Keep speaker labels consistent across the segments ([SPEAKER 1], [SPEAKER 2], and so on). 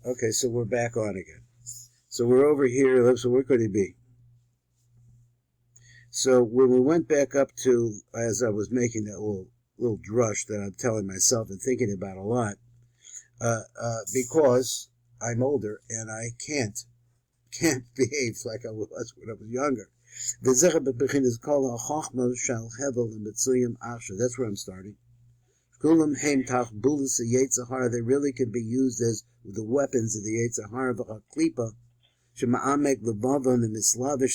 [SPEAKER 1] Okay, so we're back on again. So we're over here. So where could he be? So when we went back up to, as I was making that little drush that I'm telling myself and thinking about a lot, because I'm older and I can't behave like I was when I was younger. That's where I'm starting. They really can be used as the weapons of the Yetzirah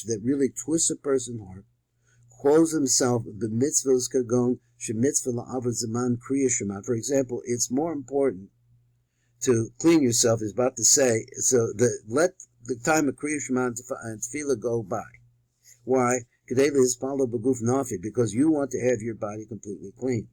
[SPEAKER 1] that really twists a person's heart, clothes himself b'mitzvos kagon shemitzvah la'avad zaman kriya shema. For example, it's more important to clean yourself, is about to say, so let the time of kriya shema and tefillah go by. Why? Because you want to have your body completely clean.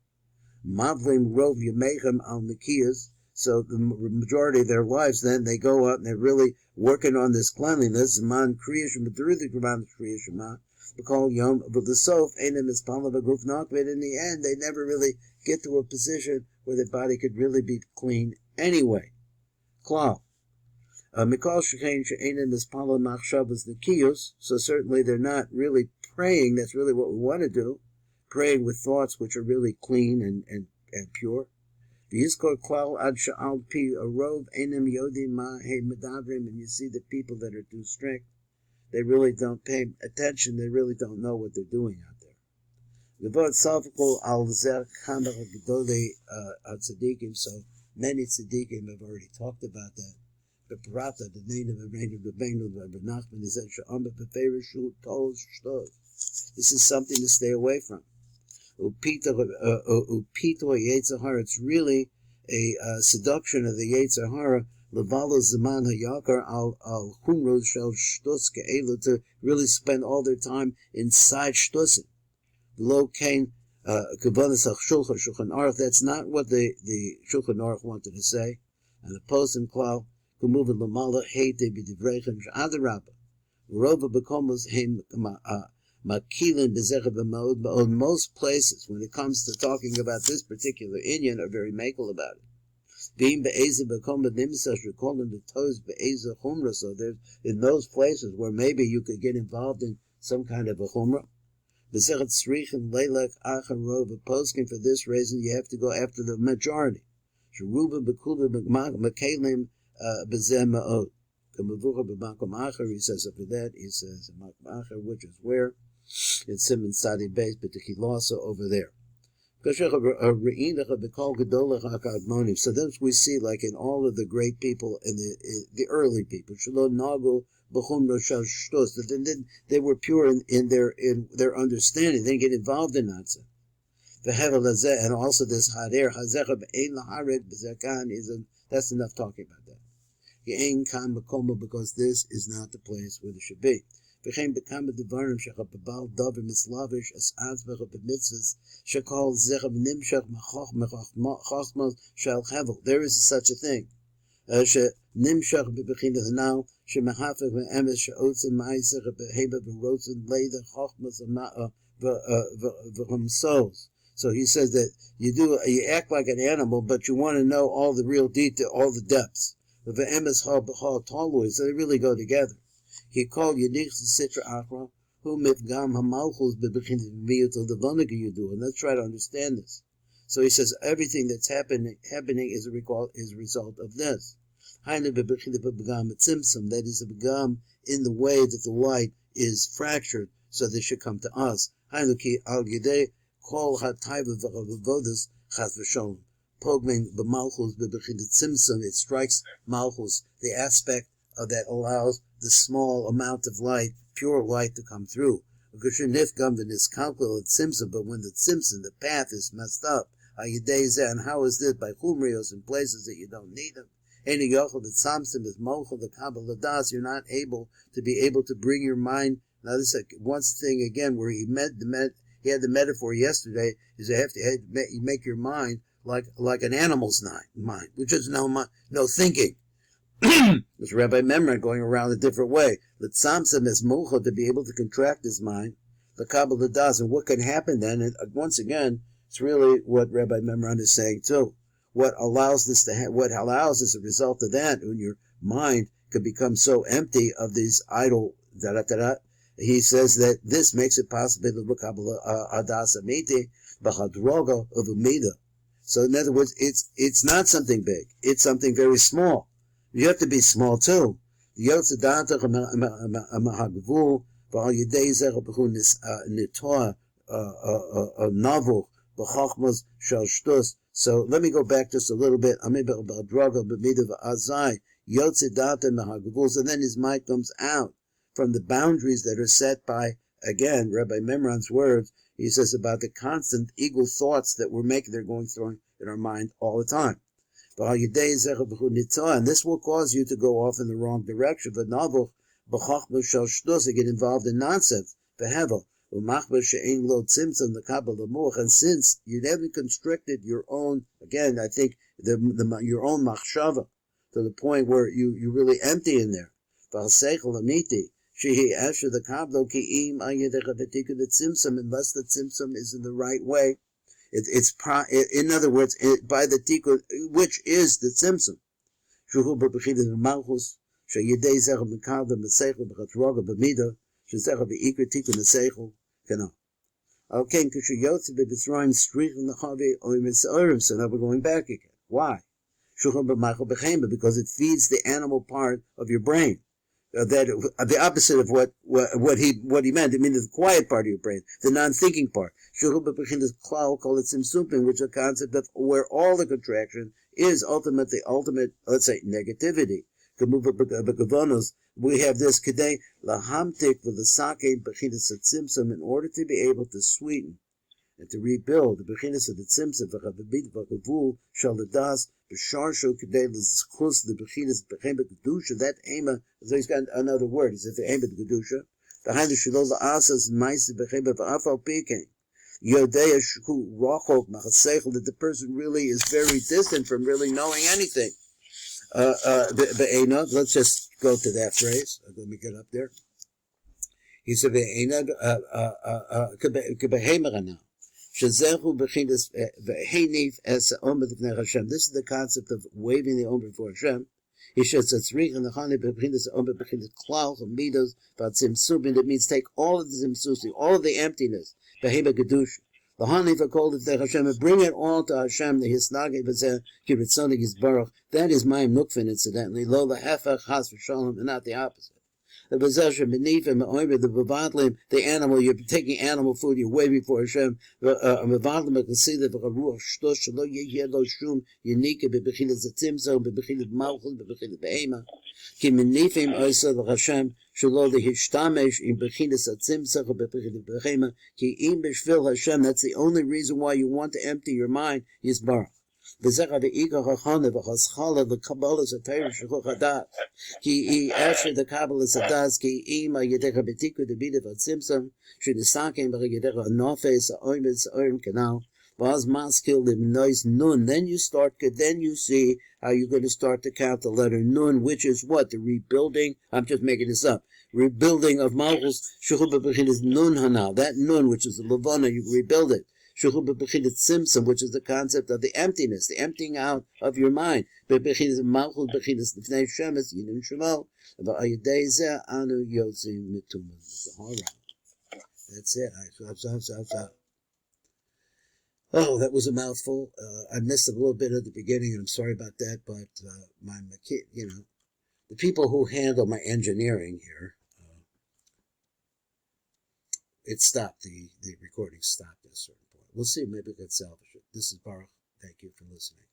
[SPEAKER 1] Mavlim rov yemechem al nikiyas. So the majority of their lives, then they go out and they're really working on this cleanliness. Man kriya shema, kriya shema. Because yom v'lesof einem ispala b'guf nak. But in the end, they never really get to a position where their body could really be clean anyway. Klal. Mikol shechein she'einem ispala machshavas nikiyos. So certainly they're not really praying. That's really what we want to do. Praying with thoughts which are really clean and pure. And you see the people that are too strict, they really don't pay attention, they really don't know what they're doing out there. So many tzaddikim have already talked about that. The Parata, the name of Rabbi Nachman, is that this is something to stay away from. It's really a seduction of the Yetzirah, to really spend all their time inside shtusim. That's not what the Shulchan Aruch wanted to say. And the postim klal kumuvah lamala heite b'divreichem she'adarabba rova bekomos heim makilin b'zecha b'maod ba'od. Most places, when it comes to talking about this particular inyan, are very makel about it. Being be'eza bekomah nimsash recalling the toes be'eza chumrah. So there's in those places where maybe you could get involved in some kind of a chumrah. B'zechat tzrichen leilek achar rova poskim. For this reason, you have to go after the majority. Sheruba b'kula makalim b'zeh ma'od. He says after that, he says which is where it's Simon Sadi base, but the Kilasa over there. So then we see, like in all of the great people and the early people, that they were pure in their understanding. They didn't get involved in that. And also this hader that's enough talking about that. Because this is not the place where it should be. There is such a thing. So he says that you act like an animal, but you want to know all the real detail, all the depths. So they really go together. He called Yadich Sitra Akra, who mifgam hamalchus bebechin yudu. And let's try to understand this. So he says everything that's happening is a result of this. That is a begam in the way that the light is fractured, so they should come to us. Pogming b'malchus b'bechidat tzimtzum, it strikes malchus, the aspect of that allows the small amount of light, pure light, to come through. Because you're nifgam the niskalkul at tzimtzum, but when the tzimtzum, the path is messed up, and how is this? By chumrios in places that you don't need them. Any yochel that samsim is mochel the kabbalah das, you're not able to bring your mind. Now this is one thing again where he had the metaphor yesterday, is you make your mind like an animal's mind, which is no thinking. There's Rabbi Memran going around a different way. The tzamtzam is mocha, to be able to contract his mind. The Kabbalah does, and what can happen then? And once again, it's really what Rabbi Memran is saying too. what allows this to what allows as a result of that, when your mind could become so empty of these idle he says that this makes it possible to look adas amiti b'chadroga of umida. So in other words, it's not something big; it's something very small. You have to be small too. So let me go back just a little bit. And then his mind comes out from the boundaries that are set by, again, Rabbi Memran's words. He says about the constant ego thoughts that we're making, they're going through in our mind all the time. And this will cause you to go off in the wrong direction. Get involved in nonsense. And since you haven't constricted your own, again, I think your own machshava to the point where you really empty in there. Unless the tzimtzum is in the right way, in other words, by the tikkun, which is the tzimtzum. Okay, so now we're going back again. Why? Because it feeds the animal part of your brain. The opposite of what he meant. It means the quiet part of your brain, the non-thinking part. Which is a concept of where all the contraction is ultimate, let's say, negativity. We have this today, lahamtik with the sake bechinas of tzimtzum, in order to be able to sweeten and to rebuild the bechinas of the tzimtzum v'chavabit v'chavul shaladas b'sharsho kedei l'zchus the bechinas b'chem b'kedusha. That ema, so he's got another word. He says the ema b'kedusha behind the shelo la'asas ma'ase b'chem b'afal pikein yodei shku rachok machaseichel, that the person really is very distant from really knowing anything. Let's just go to that phrase. Let me get up there. He said, this is the concept of waving the omer before Hashem. He says, it means take all of the zimsusi, all of the emptiness, the Hanifa called it the Hashem, and bring it all to Hashem, the Hisnage B'zeh Kiritzonik Yisbarach. That is Mayim Nukfin, incidentally, lo the Hefach Chas V'Shalom, and not the opposite. The B'zeh Beneath and Ma'omer, the B'vadlim, the animal, you're taking animal food, you're waving for Hashem, B'vadlim, B'chasidah, B'charuach, Shtosh, Shalo Yeh Lo Shum, Yenika, B'bechilat Zatimzo, B'bechilat Malchus, B'bechilat B'ema, Ki Menifim Oysa, the Hashem, Shalo the Hishtamesh, in Bechinas Atzimzach, B'bechilat B'chema, Ki Im B'shvil Hashem, that's the only reason why you want to empty your mind, Yisbarach. V'zecha v'ika ha'chana v'chaschala v'kabbalas ha'tayr sh'chuch hadat. Ki after the kabbalas hadas ki ima yedecha b'tiku debida v'tzimtzum sh'nisakem v'yedecha anofes ha'oimet ha'orim kanal v'az maskil limnois nun. Then you see how you're going to start to count the letter nun, which is what? The rebuilding. I'm just making this up. Rebuilding of Malchus. Sh'chuch b'bechinas nun hanal. That nun, which is the levana, you rebuild it. Which is the concept of the emptiness, the emptying out of your mind. That's it. Oh, that was a mouthful. I missed a little bit at the beginning, and I'm sorry about that, but the people who handle my engineering here, it stopped, the recording stopped at a certain point. We'll see, maybe we can salvage it. This is Baruch. Thank you for listening.